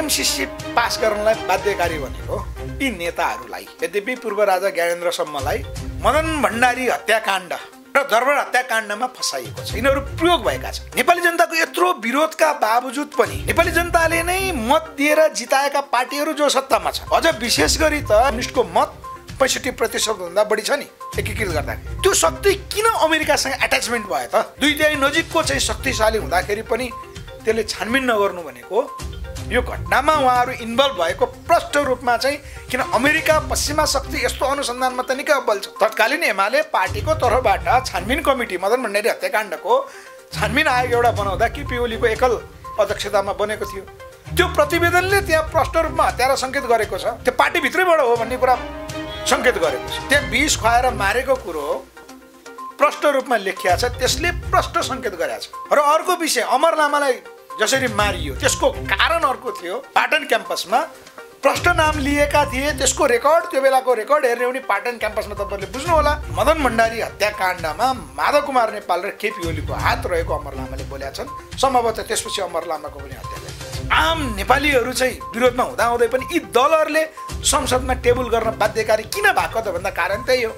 MCC pass गर्नलाई बाध्यकारी भनेको यी नेताहरूलाई, यद्यपि पूर्व राजा ज्ञानेन्द्रसम्मलाई मदन भण्डारी हत्याकाण्ड र दरबार हत्याकाण्डमा फसाइएको छ। यिनीहरू प्रयोग भएका छन्। नेपाली जनताको यत्रो विरोधका बावजुद पनि नेपाली जनताले नै मत दिएर जिताएका पार्टीहरू जो सत्तामा छ, अझ विशेष गरी त कम्युनिस्टको मत 65% भन्दा बढी छ नि एकीकृत गर्दा। त्यो शक्ति किन अमेरिकासँग एट्याचमेन्ट भयो त? दुईटै नजिकको चाहिँ शक्तिशाली हुँदाखेरि पनि त्यसले छानबिन नगर्नु भनेको यो घटनामा उहाँहरू इन्भल्भ भएको प्रष्ट रूपमा चाहिँ किन अमेरिका पश्चिमा शक्ति यस्तो अनुसन्धानमा त निकै अब्बल छ। तत्कालीन एमाले पार्टीको तर्फबाट छानबिन कमिटी मदन भण्डारी हत्याकाण्डको छानबिन आयोग एउटा बनाउँदा केपी ओलीको एकल अध्यक्षतामा बनेको थियो। त्यो प्रतिवेदनले त्यहाँ प्रष्ट रूपमा हत्यारा सङ्केत गरेको छ। त्यो पार्टीभित्रैबाट हो भन्ने कुरा सङ्केत गरेको छ। त्यहाँ विष खुवाएर मारेको कुरो प्रष्ट रूपमा लेखिया छ, त्यसले प्रष्ट सङ्केत गरेको छ। र अर्को विषय, अमर लामालाई जसरी मारियो त्यसको कारण अर्को थियो। पाटन क्याम्पसमा प्रष्ट नाम लिएका थिए, त्यसको रेकर्ड, त्यो बेलाको रेकर्ड हेर्ने हो भने पाटन क्याम्पसमा तपाईँले बुझ्नु होला, मदन भण्डारी हत्याकाण्डमा माधव कुमार नेपाल र केपी ओलीको हात रहेको अमर लामाले बोलेका छन्। सम्भवतः त्यसपछि अमर लामाको पनि हत्या गरिएको छ। आम नेपालीहरू चाहिँ विरोधमा हुँदाहुँदै पनि यी दलहरूले संसदमा टेबल गर्न बाध्यकारी किन भएको त भन्दा कारण त्यही हो।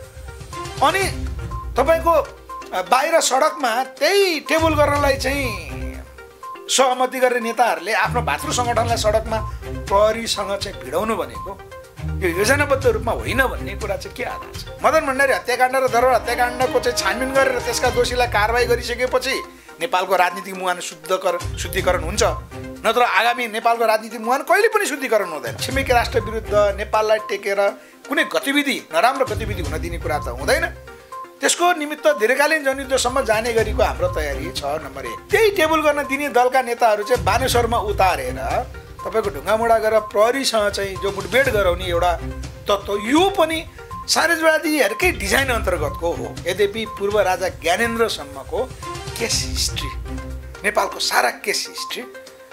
अनि तपाईँको बाहिर सडकमा त्यही टेबल गर्नलाई चाहिँ सहमति गर्ने नेताहरूले आफ्नो भातृ सङ्गठनलाई सडकमा प्रहरीसँग चाहिँ भिडाउनु भनेको यो योजनाबद्ध रूपमा होइन भन्ने कुरा चाहिँ के आधार छ? मदन भण्डारी हत्याकाण्ड र दरबार हत्याकाण्डको चाहिँ छानबिन गरेर त्यसका दोषीलाई कारवाही गरिसकेपछि नेपालको राजनीतिक मुहान शुद्धिकरण हुन्छ, नत्र आगामी नेपालको राजनीतिक मुहान कहिले पनि शुद्धिकरण हुँदैन। छिमेकी राष्ट्र विरुद्ध नेपाललाई टेकेर कुनै गतिविधि, नराम्रो गतिविधि हुन दिने कुरा त हुँदैन। त्यसको निमित्त दीर्घकालीन जनयुद्धसम्म जाने गरीको हाम्रो तयारी छ। नम्बर 1, त्यही टेबल गर्न दिने दलका नेताहरू चाहिँ बानेश्वरमा उतारेर तपाईँको ढुङ्गामुढा गरेर प्रहरीसँग चाहिँ जो मुठभेड गराउने एउटा तत्त्व, यो पनि साम्राज्यवादीहरूकै डिजाइन अन्तर्गतको हो। यद्यपि पूर्व राजा ज्ञानेन्द्रसम्मको केस हिस्ट्री, नेपालको सारा केस हिस्ट्री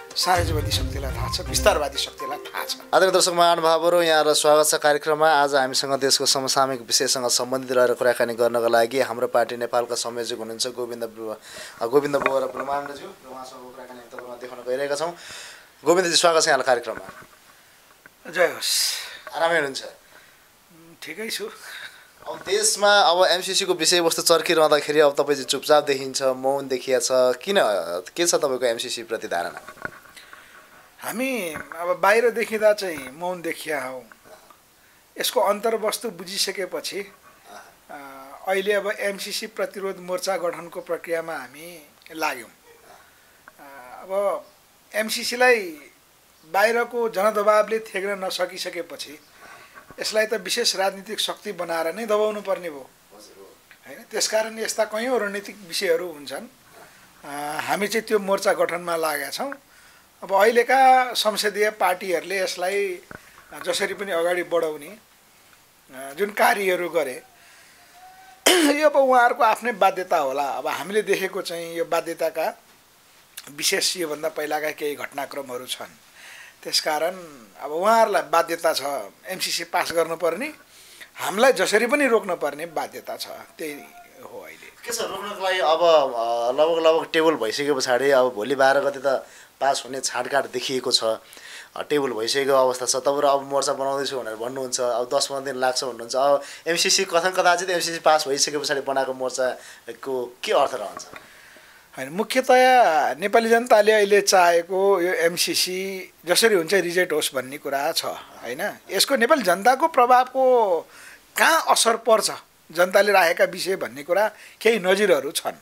साम्राज्यवादी शक्तिलाई थाहा छ, विस्तारवादी शक्तिलाई थाहा छ। आदरणीय दर्शक महानुभावहरू, यहाँलाई स्वागत छ कार्यक्रममा। आज हामीसँग देशको समसामयिक विषयसँग सम्बन्धित रहेर कुराकानी गर्नका लागि हाम्रो पार्टी नेपालका संयोजक हुनुहुन्छ गोविन्द बोहरा ब्रह्माण्डज्यू, उहाँसँग कुराकानी तपाईँमा देखाउन गइरहेका छौँ। गोविन्दजी, स्वागत छ यहाँलाई कार्यक्रममा। जय होस्। आरामै हुनुहुन्छ? ठिकै छु। अब देशमा अब एमसिसीको विषयवस्तु चर्किरहँदाखेरि अब तपाईँ चाहिँ चुपचाप देखिन्छ, मौन देखिया छ, किन, के छ तपाईँको एमसिसी प्रति धारणा? हामी अब बाहिर देखिँदा चाहिँ मौन देखिया हौ। यसको अन्तर्वस्तु बुझिसकेपछि अहिले अब एमसिसी प्रतिरोध मोर्चा गठनको प्रक्रियामा हामी लाग्यौँ। अब एमसिसीलाई बाहिरको जनदबावले थेग्न नसकिसकेपछि यसलाई त विशेष राजनीतिक शक्ति बनाएर नै दबाउनु पर्ने भयो हैन। त्यसकारण यस्ता कयौँ रणनीतिक विषयहरू हुन्छन्। हामी चाहिँ त्यो मोर्चा गठनमा लागेका छौँ। अब अहिलेका संसदीय पार्टीहरूले यसलाई जसरी पनि अगाडि बढाउने जुन कार्यहरू गरे, यो अब उहाँहरूको आफ्नै बाध्यता होला। अब हामीले देखेको चाहिँ यो बाध्यताका विशेष योभन्दा पहिलाका केही घटनाक्रमहरू छन्। त्यसकारण अब उहाँहरूलाई बाध्यता छ एमसिसी पास गर्नुपर्ने, हामीलाई जसरी पनि रोक्नुपर्ने बाध्यता छ। त्यही हो। अहिले के छ रोक्नको लागि? अब लगभग टेबल भइसके पछाडि अब भोलि 12 गते त पास हुने छाँटकाट देखिएको छ, टेबल भइसकेको अवस्था छ। तपाईँहरू अब मोर्चा बनाउँदैछु भनेर भन्नुहुन्छ, अब 10-15 दिन लाग्छ भन्नुहुन्छ। अब एमसिसी कदाचित एमसिसी पास भइसके पछाडि बनाएको मोर्चाको के अर्थ रहन्छ? होइन, मुख्यतया नेपाली जनताले अहिले चाहेको यो एमसिसी जसरी हुन्छ रिजेक्ट होस् भन्ने कुरा छ होइन। यसको नेपाली जनताको प्रभावको कहाँ असर पर्छ, जनताले राखेका विषय भन्ने कुरा केही नजिरहरू छन्।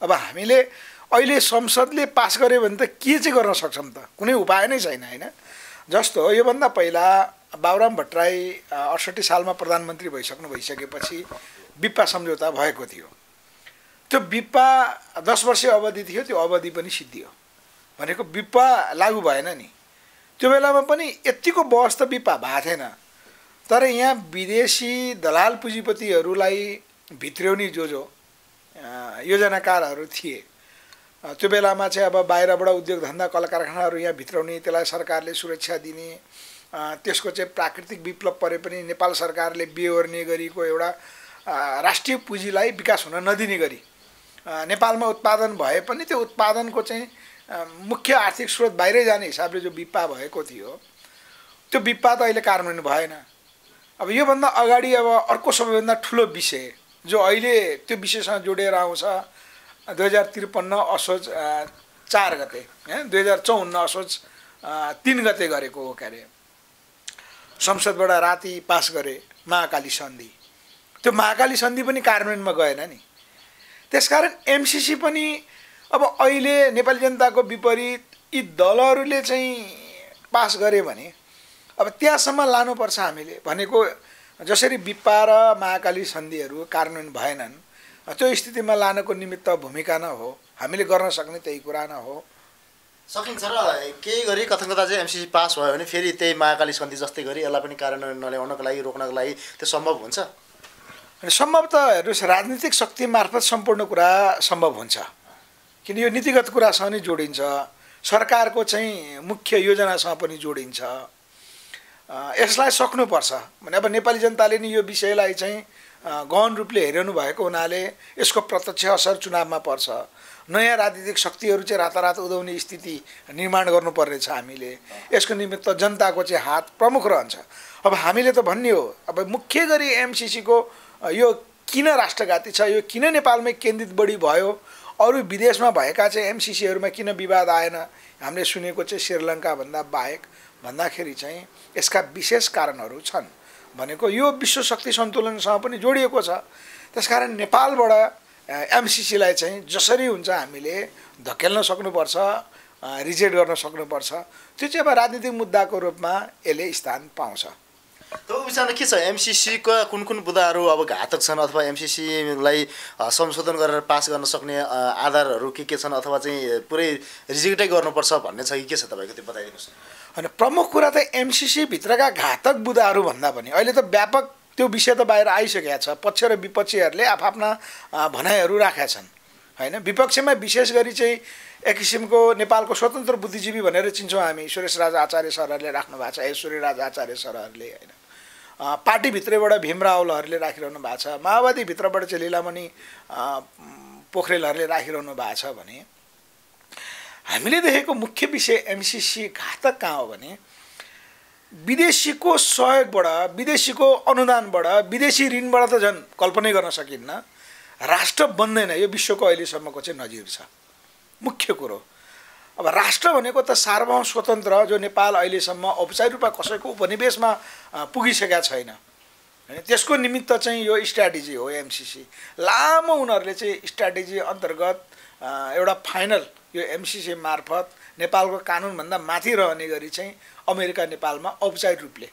अब हामीले अहिले संसदले पास गर्यो भने त के चाहिँ गर्न सक्छौँ त? कुनै उपाय नै छैन होइन। जस्तो योभन्दा पहिला बाबुराम भट्टराई 68 सालमा प्रधानमन्त्री भइसकेपछि बिप्पा सम्झौता भएको थियो। त्यो बिप्पा 10 वर्षीय अवधि थियो, त्यो अवधि पनि सिद्धियो भनेको बिप्पा लागू भएन नि। त्यो बेलामा पनि यतिको बहस त बिप्पा भएको थिएन। तर यहाँ विदेशी दलाल पुँजीपतिहरूलाई भित्र्याउने जो योजनाकारहरू थिए, त्यो बेलामा चाहिँ अब बाहिरबाट उद्योग धन्दा कल कारखानाहरू यहाँ भित्राउने, त्यसलाई सरकारले सुरक्षा दिने, त्यसको चाहिँ प्राकृतिक विप्लव परे पनि नेपाल सरकारले बेहोर्ने गरेको एउटा राष्ट्रिय पुँजीलाई विकास हुन नदिने गरी नेपालमा उत्पादन भए पनि त्यो उत्पादनको चाहिँ मुख्य आर्थिक स्रोत बाहिरै जाने हिसाबले जो बिप्पा भएको थियो त्यो बिप्पा त अहिले कार्यान्वयन भएन। अब योभन्दा अगाडि अब अर्को सबैभन्दा ठुलो विषय जो अहिले त्यो विषयसँग जोडिएर आउँछ 2053 असोज 4 गते 2054 असोज 3 गते गरेको हो। के अरे संसदबाट राति पास गरे महाकाली सन्धि। त्यो महाकाली सन्धि पनि कार्यान्वयनमा गएन नि। त्यसकारण एमसिसी पनि अब अहिले नेपाली जनताको विपरीत यी दलहरूले चाहिँ पास गरे भने अब त्यहाँसम्म लानुपर्छ हामीले भनेको। जसरी बिप्पा र महाकाली सन्धिहरू कार्यान्वयन भएनन् त्यो स्थितिमा लानको निमित्त भूमिका न हो, हामीले गर्न सक्ने त्यही कुरा न हो। सकिन्छ र केही गरी कथन कथा चाहिँ एमसिसी पास भयो भने फेरि त्यही महाकाली सन्धि जस्तै गरी यसलाई पनि कार्यान्वयन नल्याउनको लागि रोक्नको लागि त्यो सम्भव हुन्छ? सम्भव त हेर्नुहोस्, राजनीतिक शक्ति मार्फत सम्पूर्ण कुरा सम्भव हुन्छ किन यो नीतिगत कुरासँग नि जोडिन्छ, सरकारको चाहिँ मुख्य योजनासँग पनि जोडिन्छ। यसलाई सक्नुपर्छ भने अब नेपाली जनताले नि यो विषयलाई चाहिँ गहन रूपले हेरिनु भएको हुनाले यसको प्रत्यक्ष असर चुनावमा पर्छ। नयाँ राजनीतिक शक्तिहरू चाहिँ रातारात उदाउने स्थिति निर्माण गर्नुपर्ने छ हामीले। यसको निमित्त जनताको चाहिँ हात प्रमुख रहन्छ। अब हामीले त भन्ने हो अब मुख्य गरी एमसिसीको यो किन राष्ट्रघाती छ, यो किन नेपालमै केन्द्रित बढी भयो, अरू विदेशमा भएका चाहिँ एमसिसीहरूमा किन विवाद आएन हामीले सुनेको चाहिँ श्रीलङ्का भन्दा बाहेक भन्दाखेरि चाहिँ यसका विशेष कारणहरू छन् भनेको यो विश्व शक्ति सन्तुलनसँग पनि जोडिएको छ। त्यसकारण नेपालबाट एमसिसीलाई चाहिँ जसरी हुन्छ हामीले धकेल्न सक्नुपर्छ, रिजेक्ट गर्न सक्नुपर्छ। त्यो चाहिँ अब राजनीतिक मुद्दाको रूपमा यसले स्थान पाउँछ। त्यो विषयमा के छ? एमसिसीका कुन कुन मुद्दाहरू अब घातक छन् अथवा एमसिसीलाई संशोधन गरेर पास गर्न सक्ने आधारहरू के छन् अथवा चाहिँ पुरै रिजेक्टै गर्नुपर्छ भन्ने छ कि के छ तपाईँको त्यो बताइदिनुहोस्। होइन, प्रमुख कुरा त एमसिसीभित्रका घातक मुद्दाहरू भन्दा पनि अहिले त व्यापक त्यो विषय त बाहिर आइसकेको छ। पक्ष र विपक्षीहरूले आफ्ना भनाइहरू राखेका छन् होइन। विपक्षमा विशेष गरी चाहिँ एक किसिमको नेपालको स्वतन्त्र बुद्धिजीवी भनेर चिन्छौँ हामी, सुरेश राज आचार्य सरहरूले राख्नु भएको छ, ऐश्वर्य राज आचार्य सरहरूले होइन। पार्टीभित्रैबाट भीम रावलहरूले राखिरहनु भएको छ, माओवादीभित्रबाट चाहिँ लीलामणि पोखरेलहरूले राखिरहनु भएको छ भने हामीले देखेको मुख्य विषय एमसिसी घातक कहाँ हो भने विदेशीको सहयोगबाट, विदेशीको अनुदानबाट, विदेशी ऋणबाट त झन् कल्पनै गर्न सकिन्न राष्ट्र बन्दैन। यो विश्वको अहिलेसम्मको चाहिँ नजिर छ मुख्य कुरो। अब राष्ट्र भनेको त सार्वभौम स्वतन्त्र जो नेपाल अहिलेसम्म औपचारिक रूपमा कसैको उपनिवेशमा पुगिसकेका छैन होइन। त्यसको निमित्त चाहिँ यो स्ट्राटेजी हो एमसिसी। लामो उनीहरूले चाहिँ स्ट्राटेजी अन्तर्गत एउटा फाइनल यो एमसिसी मार्फत नेपालको कानुनभन्दा माथि रहने गरी चाहिँ अमेरिका नेपालमा औपचारिक रूपले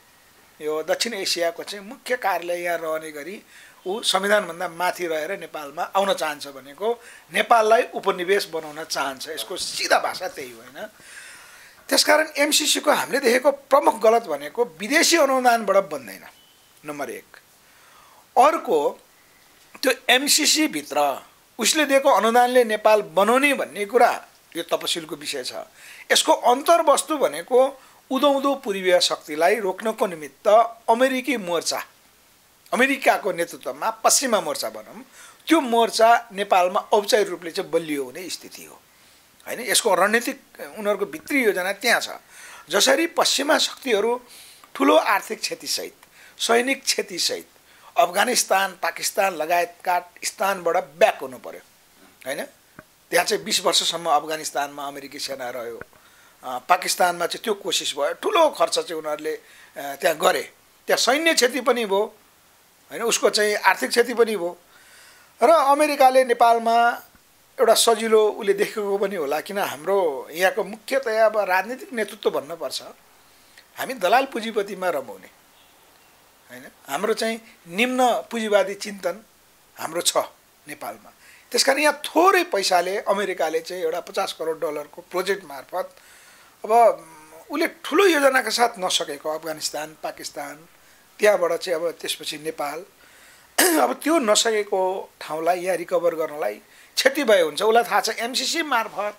यो दक्षिण एसियाको चाहिँ मुख्य कार्यालय यहाँ रहने गरी ऊ संविधानभन्दा माथि रहेर नेपालमा आउन चाहन्छ भनेको नेपाललाई उपनिवेश बनाउन चाहन्छ। यसको सिधा भाषा त्यही हो होइन। त्यसकारण एमसिसीको हामीले देखेको प्रमुख गलत भनेको विदेशी अनुदानबाट बन्दैन नम्बर 1। अर्को त्यो एमसिसीभित्र उसले दिएको अनुदानले नेपाल बनाउने भन्ने कुरा यो तपसिलको विषय छ। यसको अन्तर्वस्तु भनेको उदौँदो पूर्वीय शक्तिलाई रोक्नको निमित्त अमेरिकी मोर्चा, अमेरिकाको नेतृत्वमा पश्चिमा मोर्चा भनौँ, त्यो मोर्चा नेपालमा औपचारिक रूपले चाहिँ बलियो हुने स्थिति हो होइन। यसको रणनीतिक उनीहरूको भित्री योजना त्यहाँ छ। जसरी पश्चिमा शक्तिहरू ठुलो आर्थिक क्षतिसहित, सैनिक क्षतिसहित अफगानिस्तान, पाकिस्तान लगायतका स्थानबाट ब्याक हुनु पर्यो होइन। त्यहाँ चाहिँ 20 वर्षसम्म अफगानिस्तानमा अमेरिकी सेना रह्यो। पाकिस्तानमा चाहिँ त्यो कोसिस भयो, ठुलो खर्च चाहिँ उनीहरूले त्यहाँ गरे। त्यहाँ सैन्य क्षति पनि भयो होइन, उसको चाहिँ आर्थिक क्षति पनि भयो। र अमेरिकाले नेपालमा एउटा सजिलो उसले देखेको पनि होला किन हाम्रो यहाँको मुख्यतया अब राजनीतिक नेतृत्व भन्नुपर्छ, हामी दलाल पुँजीपतिमा रमाउने होइन। हाम्रो चाहिँ निम्न पुँजीवादी चिन्तन हाम्रो छ नेपालमा। त्यसकारण यहाँ थोरै पैसाले अमेरिकाले चाहिँ एउटा 50 करोड डलरको प्रोजेक्ट मार्फत अब उसले ठुलो योजनाका साथ नसकेको अफगानिस्तान, पाकिस्तान, त्यहाँबाट चाहिँ अब त्यसपछि नेपाल, अब त्यो नसकेको ठाउँलाई यहाँ रिकभर गर्नलाई क्षति भए हुन्छ। उसलाई थाहा छ एमसिसी मार्फत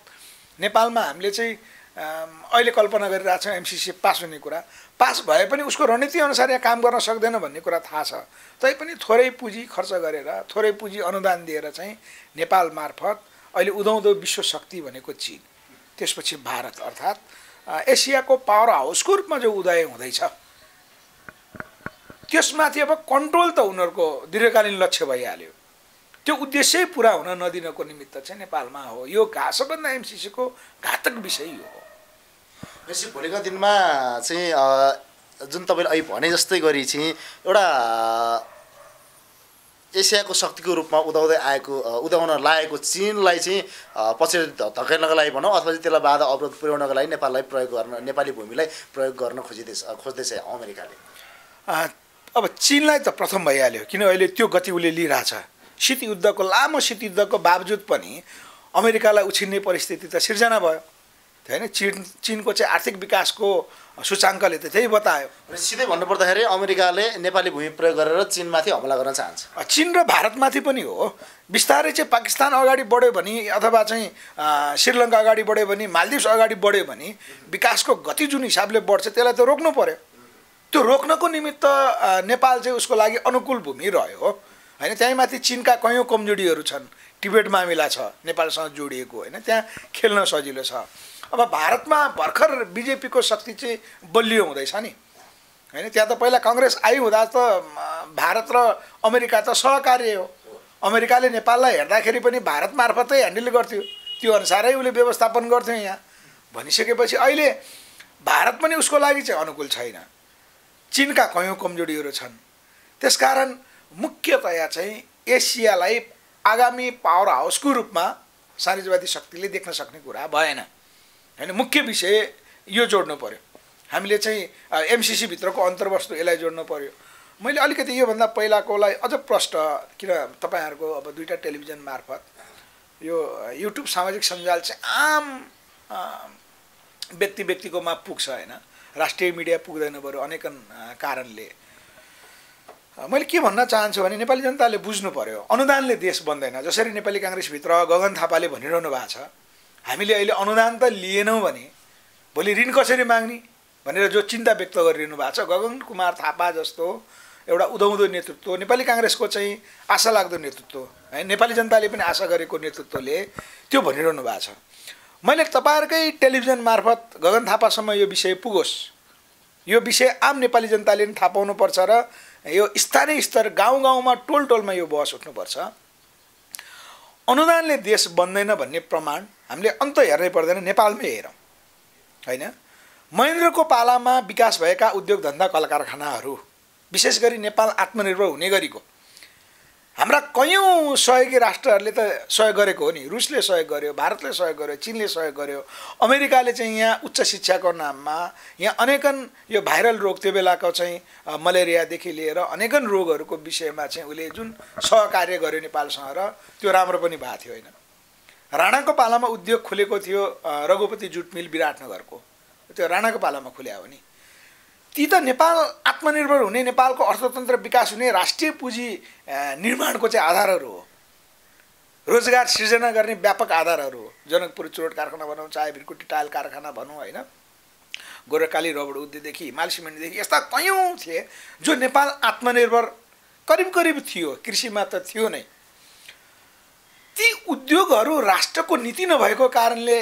नेपालमा हामीले चाहिँ अहिले कल्पना गरिरहेको छौँ एमसिसी पास हुने कुरा। पास भए पनि उसको रणनीति अनुसार यहाँ काम गर्न सक्दैन भन्ने कुरा थाहा छ। तैपनि थोरै पुँजी खर्च गरेर, थोरै पुँजी अनुदान दिएर चाहिँ नेपाल मार्फत अहिले उदाउँदो विश्व शक्ति भनेको चीन, त्यसपछि भारत अर्थात् एसियाको पावर हाउसको रूपमा जो उदय हुँदैछ त्यसमाथि अब कन्ट्रोल त उनीहरूको दीर्घकालीन लक्ष्य भइहाल्यो। त्यो उद्देश्य पुरा हुन नदिनको निमित्त चाहिँ नेपालमा हो यो सबभन्दा एमसिसीको घातक विषय यो हो। भनेपछि भोलिका दिनमा चाहिँ जुन तपाईँले अहिले भने जस्तै गरी चाहिँ एउटा एसियाको शक्तिको रूपमा उदाउन लागेको चीनलाई चाहिँ पछि धकेल्नको लागि भनौँ अथवा चाहिँ त्यसलाई बाधा अवरोध पुर्याउनको लागि नेपाली भूमिलाई प्रयोग गर्न खोज्दैछ अमेरिकाले। अब चीनलाई त प्रथम भइहाल्यो किन अहिले त्यो गति उसले लिइरहेछ। लामो शीतयुद्धको बावजुद पनि अमेरिकालाई उछिन्ने परिस्थिति त सिर्जना भयो होइन। चीनको चाहिँ आर्थिक विकासको सूचाङ्कले त त्यही बतायो। सिधै भन्नुपर्दाखेरि अमेरिकाले नेपाली भूमि प्रयोग गरेर चीनमाथि हमला गर्न चाहन्छ। चीन र भारतमाथि पनि हो। बिस्तारै चाहिँ पाकिस्तान अगाडि बढ्यो भने अथवा चाहिँ श्रीलङ्का अगाडि बढ्यो भने मालदिभ्स अगाडि बढ्यो भने विकासको गति जुन हिसाबले बढ्छ त्यसलाई त रोक्नु पर्यो। त्यो रोक्नको निमित्त नेपाल चाहिँ उसको लागि अनुकूल भूमि रह्यो होइन। त्यहीँमाथि चीनका कयौँ कमजोरीहरू छन्। टिबेट मामिला छ नेपालसँग जोडिएको होइन, त्यहाँ खेल्न सजिलो छ। अब भारतमा भर्खर बिजेपीको शक्ति चाहिँ बलियो हुँदैछ नि होइन। त्यहाँ त पहिला काङ्ग्रेस आइहुँदा त भारत र अमेरिका त सहकार्य हो। अमेरिकाले नेपाललाई हेर्दाखेरि पनि भारत मार्फतै ह्यान्डल गर्थ्यो, त्यो अनुसारै उसले व्यवस्थापन गर्थ्यो यहाँ भनिसकेपछि अहिले भारत पनि उसको लागि चाहिँ अनुकूल छैन। चीनका कयौँ कमजोरीहरू छन्। त्यसकारण मुख्यतया चाहिँ एसियालाई आगामी पावर हाउसको रूपमा साम्राज्यवादी शक्तिले देख्न सक्ने कुरा भएन होइन। मुख्य विषय यो जोड्नु पर्यो। हामीले चाहिँ एमसिसी भित्रको अन्तर्वस्तु यसलाई जोड्नु पर्यो। मैले अलिकति योभन्दा पहिलाकोलाई अझ प्रष्ट किन तपाईँहरूको अब दुईवटा टेलिभिजन मार्फत यो युट्युब सामाजिक सञ्जाल चाहिँ आम व्यक्तिकोमा पुग्छ होइन, राष्ट्रिय मिडिया पुग्दैन बरु अनेकन कारणले। मैले के भन्न चाहन्छु भने नेपाली जनताले बुझ्नु पर्यो अनुदानले देश बन्दैन। जसरी नेपाली काङ्ग्रेसभित्र गगन थापाले भनिरहनु भएको छ हामीले अहिले अनुदान त लिएनौँ भने भोलि ऋण कसरी माग्ने भनेर जो चिन्ता व्यक्त गरिरहनु भएको छ, गगन कुमार थापा जस्तो एउटा उदाउँदो नेतृत्व, नेपाली काङ्ग्रेसको चाहिँ आशा लाग्दो नेतृत्व है, नेपाली जनताले पनि आशा गरेको नेतृत्वले त्यो भनिरहनु भएको छ। मैले तपाईँहरूकै टेलिभिजन मार्फत गगन थापासम्म यो विषय पुगोस्, यो विषय आम नेपाली जनताले पनि थाहा पाउनुपर्छ र यो स्थानीय स्तर गाउँ गाउँमा टोल टोलमा यो बहस उठ्नुपर्छ। अनुदानले देश बन्दैन भन्ने प्रमाण हामीले अन्त हेर्नै पर्दैन, नेपालमै हेरौँ होइन। महेन्द्रको पालामा विकास भएका उद्योग धन्दा कल कारखानाहरू विशेष गरी नेपाल आत्मनिर्भर हुने गरेको हाम्रा कयौँ सहयोगी राष्ट्रहरूले त सहयोग गरेको हो नि। रुसले सहयोग गर्यो, भारतले सहयोग गर्यो, चीनले सहयोग गर्यो, अमेरिकाले चाहिँ यहाँ उच्च शिक्षाको नाममा यहाँ अनेकन यो भाइरल रोग त्यो बेलाको चाहिँ मलेरियादेखि लिएर अनेकन रोगहरूको विषयमा चाहिँ उसले जुन सहकार्य गर्यो नेपालसँग र त्यो राम्रो पनि भएको थियो होइन। राणाको पालामा उद्योग खुलेको थियो रघुपति जुट मिल विराटनगरको, त्यो राणाको पालामा खुल्या हो नि। ती त नेपाल आत्मनिर्भर हुने, नेपालको अर्थतन्त्र विकास हुने, राष्ट्रिय पुँजी निर्माणको चाहिँ आधारहरू हो, रोजगार सृजना गर्ने व्यापक आधारहरू हो। जनकपुर चुरोट कारखाना भनौँ, चाहे भिरकुटी टायल कारखाना भनौँ होइन, गोरखकाली रबड उद्योगदेखि हिमाल सिमेन्टदेखि यस्ता कयौँ थिए जो नेपाल आत्मनिर्भर करिब थियो, कृषिमा त थियो नै। ती उद्योगहरू राष्ट्रको नीति नभएको कारणले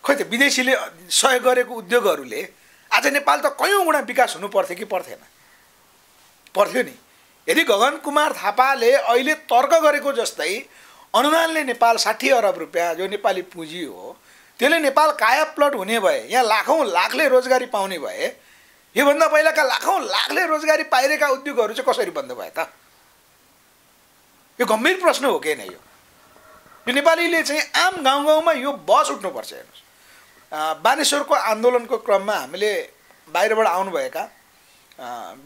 खोइ त विदेशीले सहयोग गरेको उद्योगहरूले आज नेपाल त कयौँ गुणा विकास हुनु पर्थ्यो कि पर्थेन? पर्थ्यो नि। यदि गगन कुमार थापाले अहिले तर्क गरेको जस्तै अनुदानले नेपाल 60 अरब रुपियाँ जो नेपाली पुँजी हो त्यसले नेपाल कायापलट हुने भए, यहाँ लाखौँ लाखले रोजगारी पाउने भए, योभन्दा पहिलाका लाखौँ लाखले रोजगारी पाइरहेका उद्योगहरू चाहिँ कसरी बन्द भए त? यो गम्भीर प्रश्न हो कि नै? यो नेपालीले चाहिँ आम गाउँ गाउँमा यो बस उठ्नुपर्छ। हेर्नुहोस्, बानेश्वरको आन्दोलनको क्रममा हामीले बाहिरबाट आउनुभएका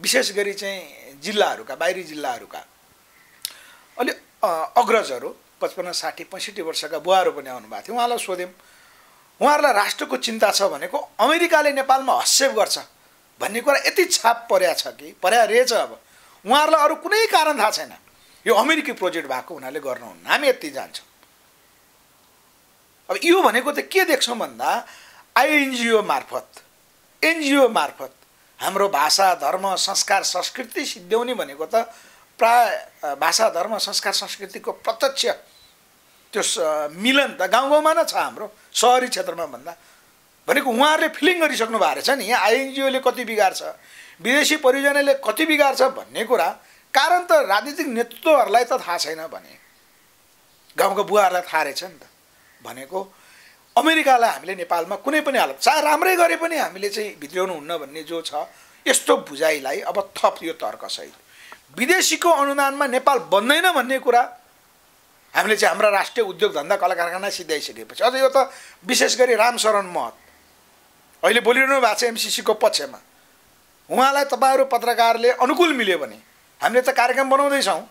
विशेष गरी चाहिँ जिल्लाहरूका, बाहिरी जिल्लाहरूका अलि अग्रजहरू 55, 60, 65 वर्षका बुवाहरू पनि आउनुभएको थियो। उहाँलाई सोध्यौँ, उहाँहरूलाई राष्ट्रको चिन्ता छ भनेको अमेरिकाले नेपालमा हस्तक्षेप गर्छ भन्ने कुरा यति छाप पर्या छ कि पर्या रहेछ। अब उहाँहरूलाई अरू कुनै कारण थाहा छैन, यो अमेरिकी प्रोजेक्ट भएको हुनाले गर्नुहुन्न, हामी यति जान्छौँ। अब यो भनेको त के देख्छौँ भन्दा एनजिओ मार्फत हाम्रो भाषा धर्म संस्कार संस्कृति सिद्ध्याउने भनेको त प्राय भाषा धर्म संस्कार संस्कृतिको प्रत्यक्ष त्यो मिलन त गाउँ गाउँमा नै छ हाम्रो सहरी क्षेत्रमा भन्दा भनेको उहाँहरूले फिलिङ गरिसक्नु भएको रहेछ नि यहाँ आइएनजिओले कति बिगार्छ विदेशी परियोजनाले कति बिगार्छ भन्ने कुरा कारण त राजनीतिक नेतृत्वहरूलाई त थाहा छैन भने गाउँका बुवाहरूलाई थाहा रहेछ नि त भनेको अमेरिकालाई हामीले नेपालमा कुनै पनि हालत चाहे राम्रै गरे पनि हामीले चाहिँ भित्र्याउनु हुन्न भन्ने जो छ यस्तो बुझाइलाई अब थप यो तर्कसहित विदेशीको अनुदानमा नेपाल बन्दैन भन्ने कुरा हामीले चाहिँ हाम्रा राष्ट्रिय उद्योग धन्दा कला कारखाना सिद्ध्याइसकेपछि अझ यो त विशेष गरी रामशरण महत अहिले बोलिरहनु भएको छ एमसिसीको पक्षमा उहाँलाई तपाईँहरू पत्रकारले अनुकूल मिल्यो भने हामीले त कार्यक्रम बनाउँदैछौँ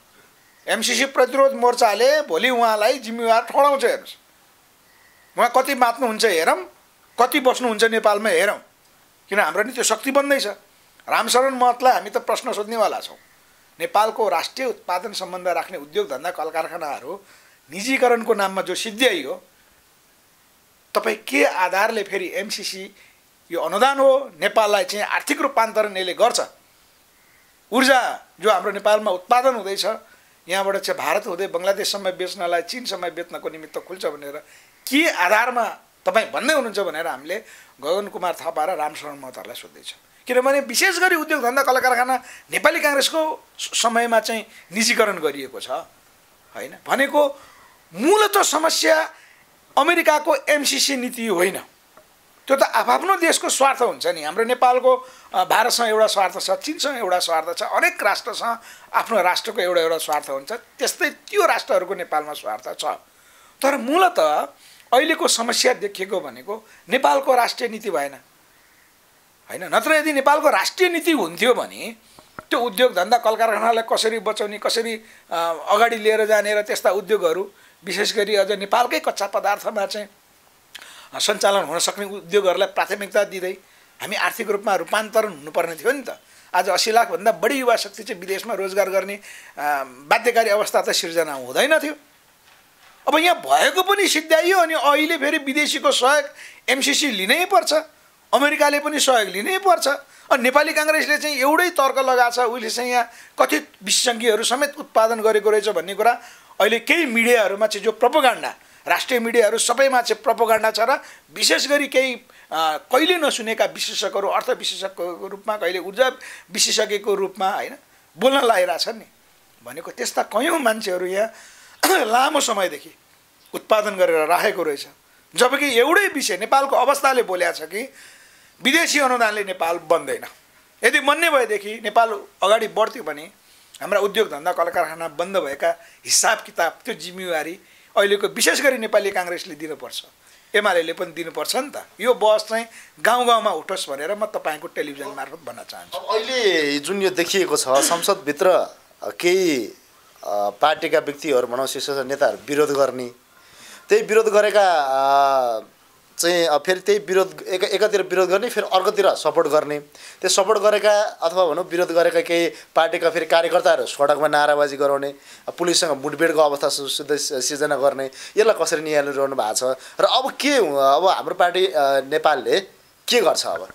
एमसिसी प्रतिरोध मोर्चाले भोलि उहाँलाई जिम्मेवार ठहराउँछ हेर्नुहोस् उहाँ कति मात्नुहुन्छ हेरौँ कति बस्नुहुन्छ नेपालमा हेरौँ किन हाम्रो नि त्यो शक्ति बन्दैछ रामशरण महतलाई हामी त प्रश्न सोध्नेवाला छौँ नेपालको राष्ट्रिय उत्पादन सम्बन्ध राख्ने उद्योग धन्दा कल कारखानाहरू निजीकरणको नाममा जो सिद्ध्याइयो तपाईँ के आधारले फेरि एमसिसी यो अनुदान हो नेपाललाई चाहिँ आर्थिक रूपान्तरण यसले गर्छ ऊर्जा जो हाम्रो नेपालमा उत्पादन हुँदैछ यहाँबाट चाहिँ भारत हुँदै बङ्गलादेशसम्म बेच्नलाई चीनसम्म बेच्नको निमित्त खुल्छ भनेर के आधारमा तपाईँ भन्दै हुनुहुन्छ भनेर हामीले गगन कुमार थापा र रामशरण महतहरूलाई सोध्दैछौँ किनभने विशेष गरी उद्योग धन्दा कला कारखाना नेपाली काङ्ग्रेसको समयमा चाहिँ निजीकरण गरिएको छ होइन भनेको मूलत समस्या अमेरिकाको एमसिसी नीति होइन त्यो त आफ्नो देशको स्वार्थ हुन्छ नि हाम्रो नेपालको भारतसँग एउटा स्वार्थ छ चीनसँग एउटा स्वार्थ छ अनेक राष्ट्रसँग आफ्नो राष्ट्रको एउटा एउटा स्वार्थ हुन्छ त्यस्तै त्यो राष्ट्रहरूको नेपालमा स्वार्थ छ तर मूलत अहिलेको समस्या देखिएको भनेको नेपालको राष्ट्रिय नीति भएन होइन नत्र यदि नेपालको राष्ट्रिय नीति हुन्थ्यो भने त्यो उद्योग धन्दा कल कारखानालाई कसरी बचाउने कसरी अगाडि लिएर जाने र त्यस्ता उद्योगहरू विशेष गरी अझ नेपालकै कच्चा पदार्थमा चाहिँ सञ्चालन हुन सक्ने उद्योगहरूलाई प्राथमिकता दिँदै हामी आर्थिक रूपमा रूपान्तरण हुनुपर्ने थियो नि त आज 80 लाखभन्दा बढी युवा शक्ति चाहिँ विदेशमा रोजगार गर्ने बाध्यकारी अवस्था त सिर्जना हुँदैन थियो अब यहाँ भएको पनि सिद्ध्याइयो अनि अहिले फेरि विदेशीको सहयोग एमसिसी लिनै पर्छ अमेरिकाले पनि सहयोग लिनै पर्छ अनि नेपाली काङ्ग्रेसले चाहिँ एउटै तर्क लगाएको छ उहिले चाहिँ यहाँ कथित विशेषज्ञहरू समेत उत्पादन गरेको रहेछ भन्ने कुरा अहिले केही मिडियाहरूमा चाहिँ जो प्रोपोगन्डा राष्ट्रिय मिडियाहरू सबैमा चाहिँ प्रोपोगन्डा छ र विशेष गरी केही कहिले नसुनेका विशेषज्ञहरू अर्थ विशेषज्ञको रूपमा कहिले ऊर्जा विशेषज्ञको रूपमा होइन बोल्न लागिरहेछन् नि भनेको त्यस्ता कयौँ मान्छेहरू यहाँ लामो समयदेखि उत्पादन गरेर राखेको रहेछ जबकि एउटै विषय नेपालको अवस्थाले बोलेको छ कि विदेशी अनुदानले नेपाल बन्दैन यदि बन्ने भएदेखि नेपाल अगाडि बढ्थ्यो भने हाम्रा उद्योग धन्दा कल कारखाना बन्द भएका हिसाब किताब त्यो जिम्मेवारी अहिलेको विशेष गरी नेपाली काङ्ग्रेसले दिनुपर्छ एमाले पनि दिनुपर्छ नि त यो बहस चाहिँ गाउँ गाउँमा उठोस् भनेर म तपाईँको टेलिभिजन मार्फत भन्न चाहन्छु अहिले जुन यो देखिएको छ संसदभित्र केही पार्टीका व्यक्तिहरू भनौँ शीर्ष नेताहरू विरोध गर्ने त्यही विरोध गरेका चाहिँ फेरि त्यही विरोध एकातिर विरोध गर्ने फेरि अर्कोतिर सपोर्ट गर्ने त्यो सपोर्ट गरेका अथवा भनौँ विरोध गरेका केही पार्टीका फेरि कार्यकर्ताहरू सडकमा नाराबाजी गराउने पुलिससँग मुठभेडको अवस्था सिर्जना गर्ने यसलाई कसरी निहालिरहनु भएको छ र अब के अब हाम्रो पार्टी नेपालले के गर्छ अब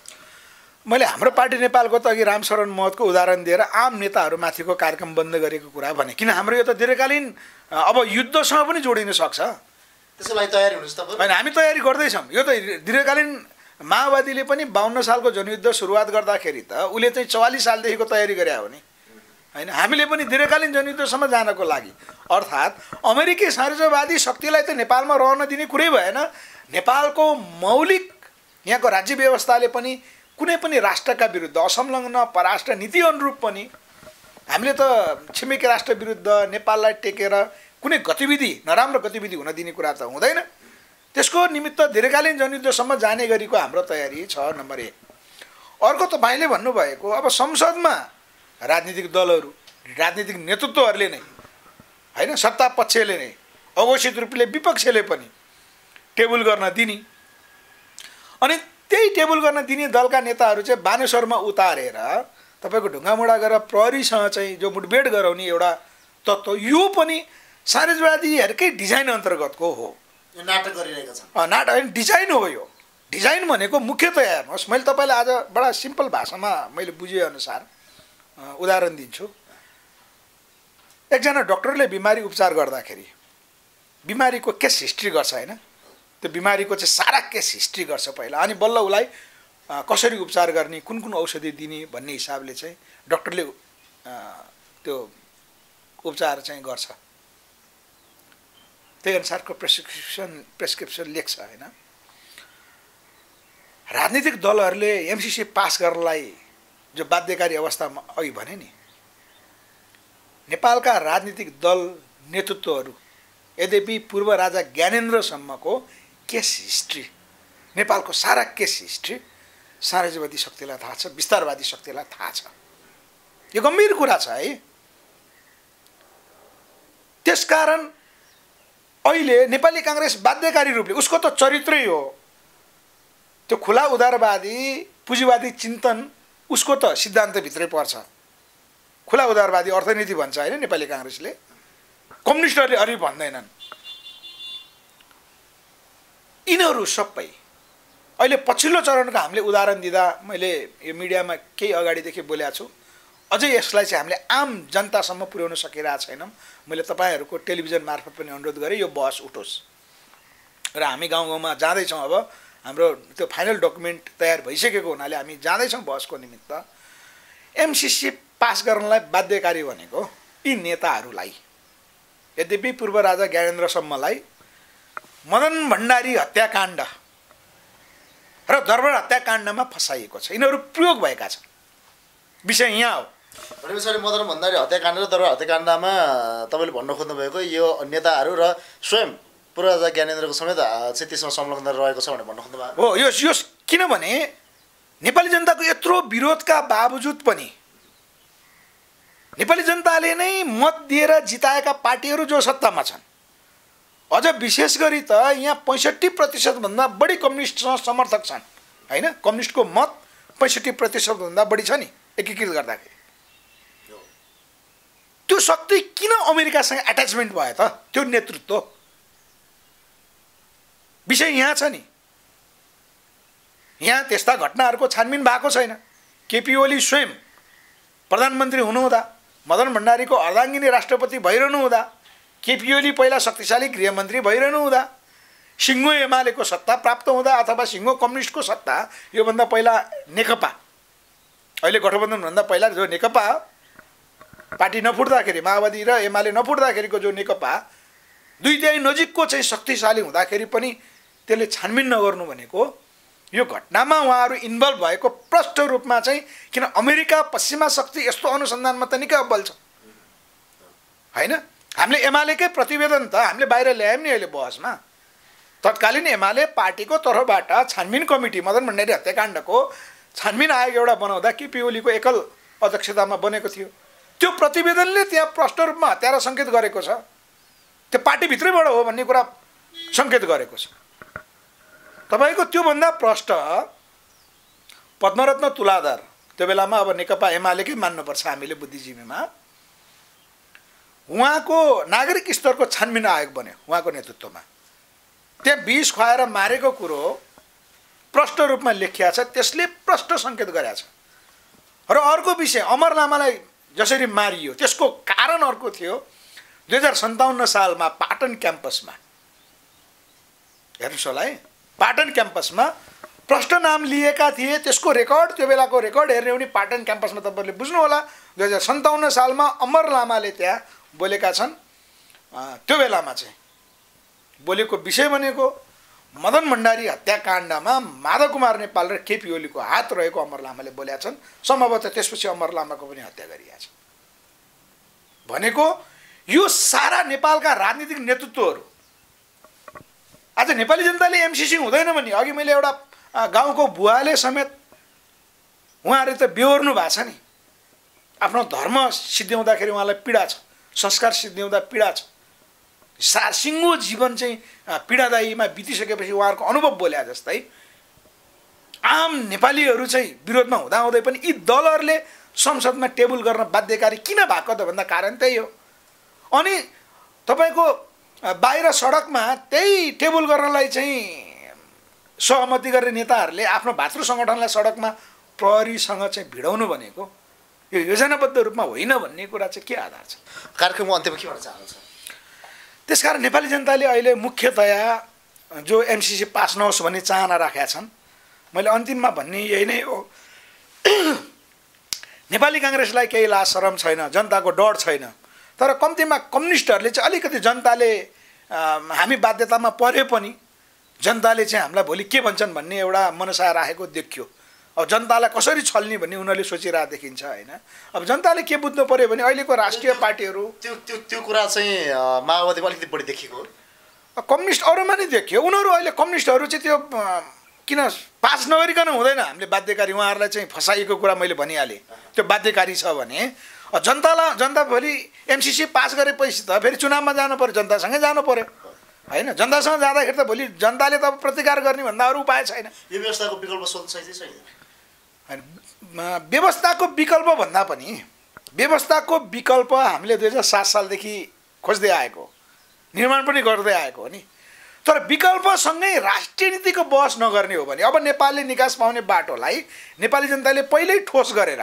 मैले हाम्रो पार्टी नेपालको त अघि रामशरण महतको उदाहरण दिएर आम नेताहरूमाथिको कार्यक्रम बन्द गरेको कुरा भने किन हाम्रो यो त दीर्घकालीन अब युद्धसँग पनि जोडिन सक्छ त्यसको लागि तयारी हुनुहोस् तपाईँ होइन हामी तयारी गर्दैछौँ यो त दीर्घकालीन माओवादीले पनि 52 सालको जनयुद्ध सुरुवात गर्दाखेरि त उसले चाहिँ 44 सालदेखिको तयारी गरे हो नि होइन हामीले पनि दीर्घकालीन जनयुद्धसम्म जानको लागि अर्थात् अमेरिकी साम्राज्यवादी शक्तिलाई त नेपालमा रहन दिने कुरै भएन नेपालको मौलिक यहाँको राज्य व्यवस्थाले पनि कुनै पनि राष्ट्रका विरुद्ध असंलग्न परराष्ट्र नीति अनुरूप पनि हामीले त छिमेकी राष्ट्र विरुद्ध नेपाललाई टेकेर कुनै गतिविधि नराम्रो गतिविधि हुन दिने कुरा त हुँदैन त्यसको निमित्त दीर्घकालीन जनयुद्धसम्म जाने गरीको हाम्रो तयारी छ नम्बर 1 अर्को तपाईँले भन्नुभएको अब संसदमा राजनीतिक दलहरू राजनीतिक नेतृत्वहरूले नै होइन सत्ता पक्षले नै अघोषित रूपले विपक्षले पनि टेबल गर्न दिने अनि त्यही टेबल गर्न दिने दलका नेताहरू चाहिँ बानेश्वरमा उतारेर तपाईँको ढुङ्गामुढा गरेर प्रहरीसँग चाहिँ जो मुठभेड गराउने एउटा तत्त्व यो पनि साम्राज्यवादीहरूकै डिजाइन अन्तर्गतको हो यो नाटक गरिरहेको छ नाटक होइन डिजाइन हो यो डिजाइन भनेको मुख्यतया हेर्नुहोस् मैले तपाईँलाई आज बडा सिम्पल भाषामा मैले बुझेअनुसार उदाहरण दिन्छु एकजना डक्टरले बिमारी उपचार गर्दाखेरि बिमारीको केस हिस्ट्री गर्छ होइन, त्यो बिमारीको चाहिँ सारा केस हिस्ट्री गर्छ पहिला, अनि बल्ल उसलाई कसरी उपचार गर्ने, कुन कुन औषधि दिने भन्ने हिसाबले चाहिँ डक्टरले त्यो उपचार चाहिँ गर्छ, त्यही अनुसारको प्रेस्क्रिप्सन लेख्छ होइन। राजनीतिक दलहरूले एमसिसी पास गर्नलाई जो बाध्यकारी अवस्थामा अघि भने नि, नेपालका राजनीतिक दल नेतृत्वहरू यद्यपि पूर्व राजा ज्ञानेन्द्रसम्मको केस हिस्ट्री, नेपालको सारा केस हिस्ट्री साम्राज्यवादी शक्तिलाई थाहा छ, विस्तारवादी शक्तिलाई थाहा छ। यो गम्भीर कुरा छ है। त्यसकारण अहिले नेपाली काङ्ग्रेस बाध्यकारी रूपले, उसको त चरित्रै हो त्यो खुला उदारवादी पुँजीवादी चिन्तन, उसको त सिद्धान्तभित्रै पर्छ। खुला उदारवादी अर्थनीति भन्छ होइन नेपाली काङ्ग्रेसले, कम्युनिस्टहरूले अरू भन्दैनन्। यिनीहरू सबै अहिले पछिल्लो चरणको हामीले उदाहरण दिँदा मैले यो मिडियामा केही अगाडिदेखि बोलेको छु, अझै यसलाई चाहिँ हामीले आम जनतासम्म पुर्याउन सकिरहेको छैनौँ। मैले तपाईँहरूको टेलिभिजन मार्फत पनि अनुरोध गरेँ यो बहस उठोस् र हामी गाउँ गाउँमा जाँदैछौँ। अब हाम्रो त्यो फाइनल डकुमेन्ट तयार भइसकेको हुनाले हामी जाँदैछौँ बहसको निमित्त। एमसिसी पास गर्नलाई बाध्यकारी भनेको यी नेताहरूलाई, यद्यपि पूर्व राजा ज्ञानेन्द्रसम्मलाई मदन भण्डारी हत्याकाण्ड र दरबार हत्याकाण्डमा फसाइएको छ, यिनीहरू प्रयोग भएका छन्। विषय यहाँ हो। भनेपछि मदन भण्डारी हत्याकाण्ड र दरबार हत्याकाण्डमा तपाईँले भन्न खोज्नुभएको यो नेताहरू र स्वयं पूर्व राजा ज्ञानेन्द्रको समेत चाहिँ त्यसमा संलग्न रहेको छ भनेर भन्न खोज्नुभएको हो। यो किनभने नेपाली जनताको यत्रो विरोधका बावजुद पनि नेपाली जनताले नै मत दिएर जिताएका पार्टीहरू जो सत्तामा छन्, अझ विशेष गरी त यहाँ 65% बढी कम्युनिस्टसँग समर्थक छन् होइन। कम्युनिस्टको मत 65% बढी छ नि एकीकृत गर्दाखेरि। त्यो शक्ति किन अमेरिकासँग एट्याचमेन्ट भयो त? त्यो नेतृत्व विषय यहाँ छ नि। यहाँ त्यस्ता घटनाहरूको छानबिन भएको छैन। केपी ओली स्वयं प्रधानमन्त्री हुनुहुँदा, मदन भण्डारीको अर्धाङ्गिनी राष्ट्रपति भइरहनु हुँदा, केपी ओली पहिला शक्तिशाली गृहमन्त्री भइरहनु हुँदा, सिङ्गो एमालेको सत्ता प्राप्त हुँदा अथवा सिङ्गो कम्युनिस्टको सत्ता, योभन्दा पहिला नेकपा, अहिले गठबन्धनभन्दा पहिला जो नेकपा पार्टी नफुट्दाखेरि, माओवादी र एमाले नफुट्दाखेरिको जो नेकपा 2/3 नजिकको चाहिँ शक्तिशाली हुँदाखेरि पनि त्यसले छानबिन नगर्नु भनेको यो घटनामा उहाँहरू इन्भल्भ भएको प्रष्ट रूपमा चाहिँ, किन अमेरिका पश्चिमा शक्ति यस्तो अनुसन्धानमा त निकै अब्बल छ होइन। हामीले एमालेकै प्रतिवेदन त हामीले बाहिर ल्यायौँ नि अहिले बहसमा। तत्कालीन एमाले पार्टीको तर्फबाट छानबिन कमिटी मदन भण्डारी हत्याकाण्डको छानबिन आयोग एउटा बनाउँदा केपी ओलीको एकल अध्यक्षतामा बनेको थियो। त्यो प्रतिवेदनले त्यहाँ प्रष्ट रूपमा हत्यारा सङ्केत गरेको छ, त्यो पार्टीभित्रैबाट हो भन्ने कुरा सङ्केत गरेको छ। तपाईँको त्योभन्दा प्रष्ट पद्मरत्न तुलाधर, त्यो बेलामा अब नेकपा एमालेकै मान्नुपर्छ हामीले बुद्धिजीवीमा, उहाँको नागरिक स्तरको छानबिन आयोग बन्यो उहाँको नेतृत्वमा। त्यहाँ विष खुवाएर मारेको कुरो प्रष्ट रूपमा लेखिया छ, त्यसले प्रष्ट सङ्केत गरेका छ। र अर्को विषय, अमर लामालाई जसरी मारियो त्यसको कारण अर्को थियो। 2057 सालमा पाटन क्याम्पसमा, हेर्नुहोस् होला है, पाटन क्याम्पसमा प्रष्ट नाम लिएका थिए, त्यसको रेकर्ड, त्यो बेलाको रेकर्ड हेर्ने हो भने पाटन क्याम्पसमा तपाईँले बुझ्नु होला 2057 सालमा अमर लामाले त्यहाँ बोलेका छन्। त्यो बेलामा चाहिँ बोलेको विषय भनेको मदन भण्डारी हत्याकाण्डमा माधव कुमार नेपाल र केपी ओलीको हात रहेको अमर लामाले बोलेका छन्। सम्भवतः त्यसपछि अमर लामाको पनि हत्या गरिएको छ भनेको यो सारा नेपालका राजनीतिक नेतृत्वहरू। आज नेपाली जनताले एमसिसी हुँदैन भने, अघि मैले एउटा गाउँको बुवाले समेत उहाँहरूले त बेहोर्नु भएको छ नि, आफ्नो धर्म सिद्ध्याउँदाखेरि उहाँलाई पीडा छ, संस्कार सिद्ध्याउँदा पीडा छ, सिङ्गो जीवन चाहिँ पीडादायीमा बितिसकेपछि उहाँहरूको अनुभव बोल्या जस्तै आम नेपालीहरू चाहिँ विरोधमा हुँदाहुँदै पनि यी दलहरूले संसदमा टेबल गर्न बाध्यकारी किन भएको त भन्दा कारण त्यही हो। अनि तपाईँको बाहिर सडकमा त्यही टेबल गर्नलाई चाहिँ सहमति गर्ने नेताहरूले आफ्नो भातृ सङ्गठनलाई सडकमा प्रहरीसँग चाहिँ भिडाउनु भनेको यो योजनाबद्ध रूपमा होइन भन्ने कुरा चाहिँ के आधार छ? कार्यक्रमको अन्त्यमा के भन्न चाहनुहुन्छ? त्यसकारण नेपाली जनताले अहिले मुख्यतया जो एमसिसी पास नहोस् भन्ने चाहना राखेका छन्। मैले अन्तिममा भन्ने यही नै हो, नेपाली काङ्ग्रेसलाई केही लाज शरम छैन, जनताको डर छैन, तर कम्तीमा कम्युनिस्टहरूले चाहिँ अलिकति जनताले हामी बाध्यतामा परे पनि जनताले चाहिँ हामीलाई भोलि के भन्छन् भन्ने एउटा मनसाय राखेको देखियो। अब जनतालाई कसरी छल्ने भन्ने उनीहरूले सोचिरहेको देखिन्छ होइन। अब जनताले के बुझ्नु पर्यो भने अहिलेको राष्ट्रिय पार्टीहरू त्यो कुरा चाहिँ माओवादीमा अलिकति बढी देखिएको, कम्युनिस्ट अरूमा नै देखियो। उनीहरू अहिले कम्युनिस्टहरू चाहिँ त्यो किन पास नगरिकन हुँदैन, हामीले बाध्यकारी उहाँहरूलाई चाहिँ फसाइएको कुरा मैले भनिहालेँ। त्यो बाध्यकारी छ भने जनता भोलि एमसिसी पास गरेपछि त फेरि चुनावमा जानु पऱ्यो, जनतासँगै जानु पऱ्यो होइन। जनतासँग जाँदाखेरि त भोलि जनताले त प्रतिकार गर्ने भन्दा अरू उपाय छैन। यो व्यवस्थाको विकल्प सोध्छ छैन होइन, व्यवस्थाको विकल्प भन्दा पनि व्यवस्थाको विकल्प हामीले 2007 सालदेखि खोज्दै आएको, निर्माण पनि गर्दै आएको हो नि। तर विकल्पसँगै राष्ट्रिय नीतिको बहस नगर्ने हो भने अब नेपालले निकास पाउने बाटोलाई नेपाली जनताले पहिल्यै ठोस गरेर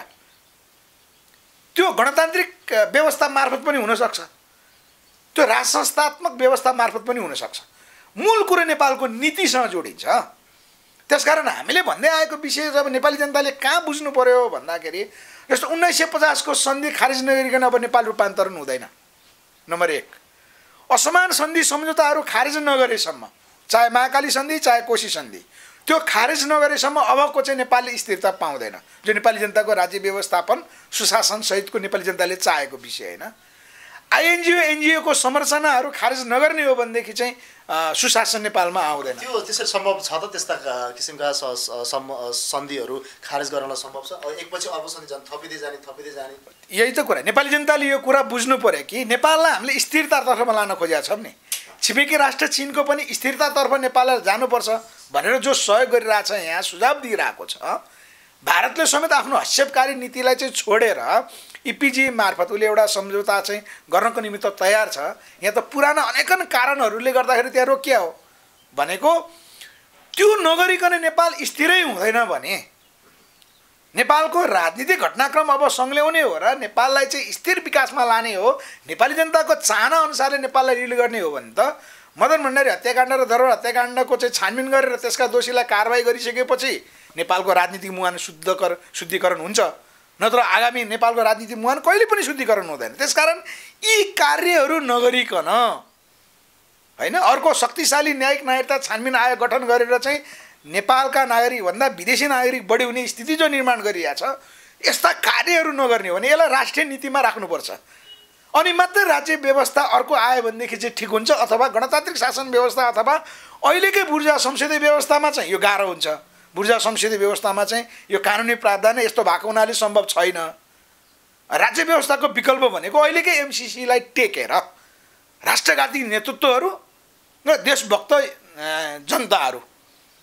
त्यो गणतान्त्रिक व्यवस्था मार्फत पनि हुनसक्छ, त्यो राज संस्थात्मक व्यवस्था मार्फत पनि हुनसक्छ। मूल कुरो नेपालको नीतिसँग जोडिन्छ। त्यसकारण हामीले भन्दै आएको विषय जब नेपाली जनताले कहाँ बुझ्नु पर्यो भन्दाखेरि जस्तो 1950 को सन्धि खारिज नगरिकन अब नेपाल रूपान्तरण हुँदैन। नम्बर 1, असमान सन्धि सम्झौताहरू खारिज नगरेसम्म, चाहे महाकाली सन्धि चाहे कोशी सन्धि, त्यो खारिज नगरेसम्म अबको चाहिँ नेपालले स्थिरता पाउँदैन, जो नेपाली जनताको राज्य व्यवस्थापन सुशासन सहितको नेपाली जनताले चाहेको विषय होइन। आइएनजिओ एनजिओको संरचनाहरू खारिज नगर्ने हो भनेदेखि चाहिँ सुशासन नेपालमा आउँदैन। त्यो त्यसरी सम्भव छ त? त्यस्ता किसिमका सन्धिहरू खारेज गर्न सम्भव छ? एकपछि अर्को सन्धि थपिँदै जाने यही त कुरा। नेपाली जनताले यो कुरा बुझ्नु पर्यो कि नेपाललाई हामीले स्थिरतातर्फ लान खोजेका छौँ नि। छिमेकी राष्ट्र चीनको पनि स्थिरतातर्फ नेपाललाई जानुपर्छ भनेर जो सहयोग गरिरहेछ, यहाँ सुझाव दिइरहेको छ। भारतले समेत आफ्नो हस्तक्षेपकारी नीतिलाई चाहिँ छोडेर इपिजी मार्फत उसले एउटा सम्झौता चाहिँ गर्नको निमित्त तयार छ। यहाँ त पुराना अनेकन कारणहरूले गर्दाखेरि त्यहाँ रोकिया हो भनेको। त्यो नगरिकन नेपाल स्थिरै हुँदैन भने नेपालको राजनीतिक घटनाक्रम अब सङ्ल्याउने हो र नेपाललाई चाहिँ स्थिर विकासमा लाने हो, नेपाली जनताको चाहना अनुसारले नेपाललाई रिल गर्ने हो भने त मदन भण्डारी हत्याकाण्ड र दरबार हत्याकाण्डको चाहिँ छानबिन गरेर त्यसका दोषीलाई कारवाही गरिसकेपछि नेपालको राजनीतिक मुहान शुद्धिकरण हुन्छ, नत्र आगामी नेपालको राजनीतिक मुहान कहिले पनि शुद्धिकरण हुँदैन। त्यसकारण यी कार्यहरू नगरिकन होइन अर्को शक्तिशाली न्यायिक नागरिकता छानबिन आयोग गठन गरेर चाहिँ नेपालका नागरिकभन्दा विदेशी नागरिक बढी हुने स्थिति जो निर्माण गरिरहेछ, यस्ता कार्यहरू नगर्ने हो भने यसलाई राष्ट्रिय नीतिमा राख्नुपर्छ। अनि मात्रै राज्य व्यवस्था अर्को आयो भनेदेखि चाहिँ ठिक हुन्छ, अथवा गणतान्त्रिक शासन व्यवस्था अथवा अहिलेकै बुर्जा संसदीय व्यवस्थामा चाहिँ यो गाह्रो हुन्छ। बुर्जा संसदीय व्यवस्थामा चाहिँ यो कानुनी प्रावधान यस्तो भएको हुनाले सम्भव छैन। राज्य व्यवस्थाको विकल्प भनेको अहिलेकै एमसिसीलाई टेकेर राष्ट्रघाती नेतृत्वहरू र देशभक्त जनताहरू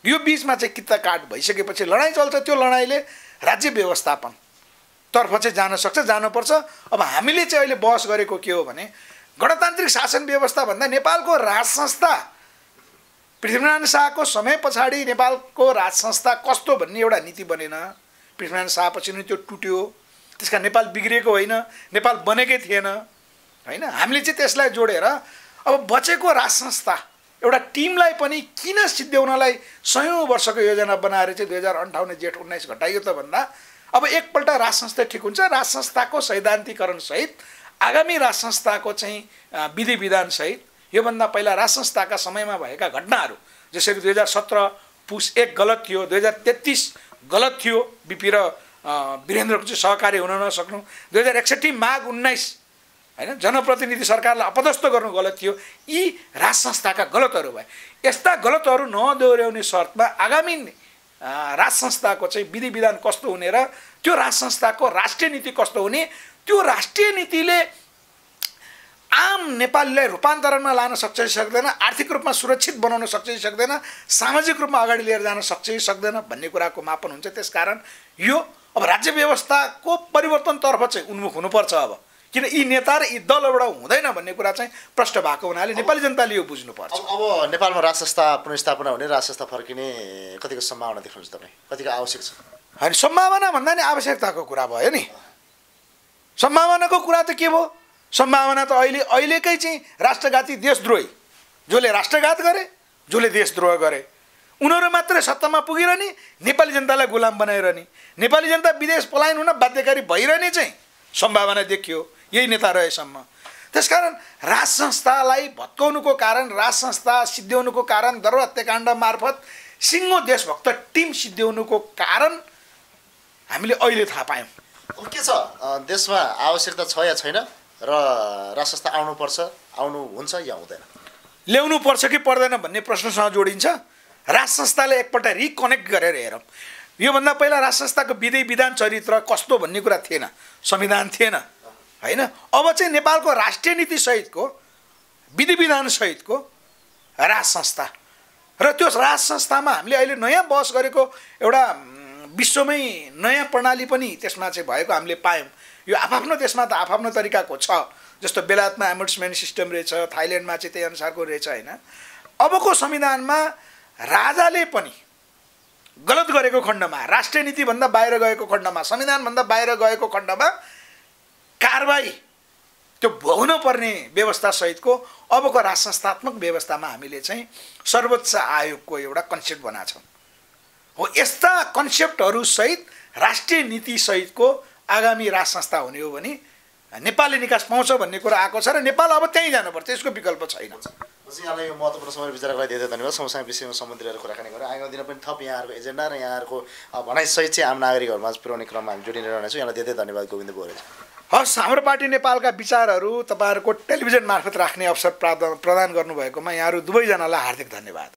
यो बिचमा चाहिँ कित्ता काट भइसकेपछि लडाइँ चल्छ। त्यो लडाइँले राज्य व्यवस्थापन तर्फ चाहिँ जान सक्छ, जानुपर्छ। अब हामीले चाहिँ अहिले बहस गरेको के हो भने गणतान्त्रिक शासन व्यवस्था भन्दा नेपालको राज संस्था पृथ्वीनारायण शाहको समय पछाडि नेपालको राज संस्था कस्तो भन्ने एउटा नीति बनेन। पृथ्वीनारायण शाहपछि नै त्यो टुट्यो। त्यसका नेपाल बिग्रिएको होइन, नेपाल बनेकै थिएन होइन। हामीले चाहिँ त्यसलाई जोडेर अब बचेको राज संस्था एउटा टिमलाई पनि किन सिद्ध्याउनलाई सयौँ वर्षको योजना बनाएर चाहिँ 2058 जेठ 19 घटाइयो त भन्दा अब एकपल्ट राज संस्था ठिक हुन्छ, राज संस्थाको सैद्धान्तिकरण सहित आगामी राज संस्थाको चाहिँ विधि विधान सहित योभन्दा पहिला राज संस्थाका समयमा भएका घटनाहरू जसरी 2017 पुस 1 गलत थियो, 2033 गलत थियो, बिपी र वीरेन्द्रको चाहिँ सहकारी हुन नसक्नु, 2061 माघ 19 हैन जनप्रतिनिधि सरकारलाई अपदस्थ गर्नु गलत थियो। यी राज संस्थाका गलतहरू भए। यस्ता गलतहरू नदोहोर्याउने शर्तमा आगामी राज संस्थाको चाहिँ विधि विधान कस्तो हुने र त्यो राज संस्थाको राष्ट्रिय नीति कस्तो हुने, त्यो राष्ट्रिय नीतिले आम नेपालीलाई रूपान्तरणमा लान सक्छ कि सक्दैन, आर्थिक रूपमा सुरक्षित बनाउन सक्छ कि सक्दैन, सामाजिक रूपमा अगाडि लिएर जान सक्छ कि सक्दैन भन्ने कुराको मापन हुन्छ। त्यसकारण यो अब राज्य व्यवस्थाको परिवर्तनतर्फ चाहिँ उन्मुख हुनुपर्छ। अब किन यी नेता र यी दलबाट हुँदैन भन्ने कुरा चाहिँ प्रष्ट भएको हुनाले नेपाली जनताले यो बुझ्नुपर्छ। अब नेपालमा राज संस्था पुनर्स्थापना हुने, राज संस्था फर्किने कतिको सम्भावना देख्नुहुन्छ तपाईँ? कतिको आवश्यक छ? होइन, सम्भावना भन्दा नि आवश्यकताको कुरा भयो नि। सम्भावनाको कुरा त के भयो? सम्भावना त अहिलेकै चाहिँ राष्ट्रघाती देशद्रोही, जसले राष्ट्रघात गरे, जसले देशद्रोह गरे, उनीहरू मात्रै सत्तामा पुगिरहने, नेपाली जनतालाई गुलाम बनाइरहने, नेपाली जनता विदेश पलायन हुन बाध्यकारी भइरहने चाहिँ सम्भावना देखियो यही नेता रहेसम्म। त्यसकारण राज संस्थालाई भत्काउनुको कारण, राज संस्था सिद्ध्याउनुको कारण, दरबार हत्याकाण्ड मार्फत सिङ्गो देशभक्त टिम सिद्ध्याउनुको कारण हामीले अहिले थाहा पायौँ। अब के छ, देशमा आवश्यकता छ या छैन र राज संस्था आउनुपर्छ, आउनु हुन्छ या हुँदैन? ल्याउनु पर्छ कि पर्दैन भन्ने प्रश्नसँग जोडिन्छ। राज संस्थाले एकपल्ट रिकनेक्ट गरेर हेरौँ। योभन्दा पहिला राज संस्थाको विधि विधान चरित्र कस्तो भन्ने कुरा थिएन, संविधान थिएन होइन। अब चाहिँ नेपालको राष्ट्रिय नीति सहितको, विधि विधान सहितको राज संस्था र त्यो राज संस्थामा हामीले अहिले नयाँ बहस गरेको एउटा विश्वमै नयाँ प्रणाली पनि त्यसमा चाहिँ भएको हामीले पायौँ। यो आफ्नो देशमा त आफ्नो तरिकाको छ, जस्तो बेलायतमा एम्बुड्समेन्ट सिस्टम रहेछ, थाइल्यान्डमा चाहिँ त्यही अनुसारको रहेछ होइन। अबको संविधानमा राजाले पनि गलत गरेको खण्डमा, राष्ट्रिय नीतिभन्दा बाहिर गएको खण्डमा, संविधानभन्दा बाहिर गएको खण्डमा कारबाही त्यो भोग्न पर्ने व्यवस्था सहितको अबको राज संस्थात्मक व्यवस्थामा हामीले चाहिँ सर्वोच्च आयोगको एउटा कन्सेप्ट बनाएको छौँ। हो यस्ता कन्सेप्टहरू सहित राष्ट्रिय नीति सहितको आगामी राज संस्था हुने हो भने नेपालले निकास पाउँछ भन्ने कुरा आएको छ र नेपाल अब त्यहीँ जानुपर्छ, यसको विकल्प छैन। यहाँलाई यो महत्त्वपूर्ण समय विचारलाई धेरै धन्यवाद। समसामयिक विषयमा सम्बन्धित रहेर कुराकानी गरेर आगामी दिन पनि थप यहाँहरूको एजेन्डा र यहाँहरूको भनाइसहित चाहिँ आम नागरिकहरूमा पुर्याउने क्रममा हामी जोडिने रहनेछौँ। यहाँलाई धेरै धन्यवाद गोविन्द बोरेज। हस्, हाम्रो पार्टी नेपालका विचारहरू तपाईँहरूको टेलिभिजन मार्फत राख्ने अवसर प्रदान गर्नुभएकोमा यहाँहरू दुवैजनालाई हार्दिक धन्यवाद।